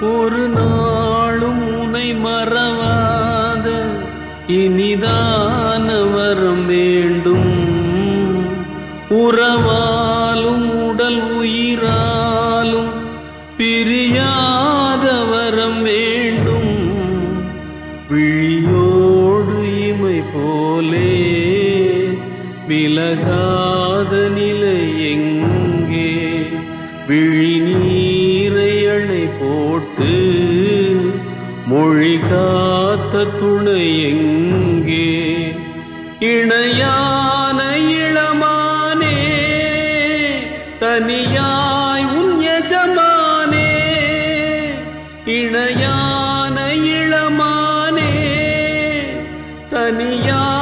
ஒரு நாளும் உனை மறவாத இனிதான வரம் வேண்டும். உறவாலும் உடல் உயிராலும் பிரியாத வரம் வேண்டும். விழியோடு இமை போலே விலகாத நிலை எங்கே? விழி நீரை அணை போட்டு மொழி காத்த துணை எங்கே? இணையான இளமானே தனியாய் உன் எஜமானே. இணையான இளமானே தனியாய்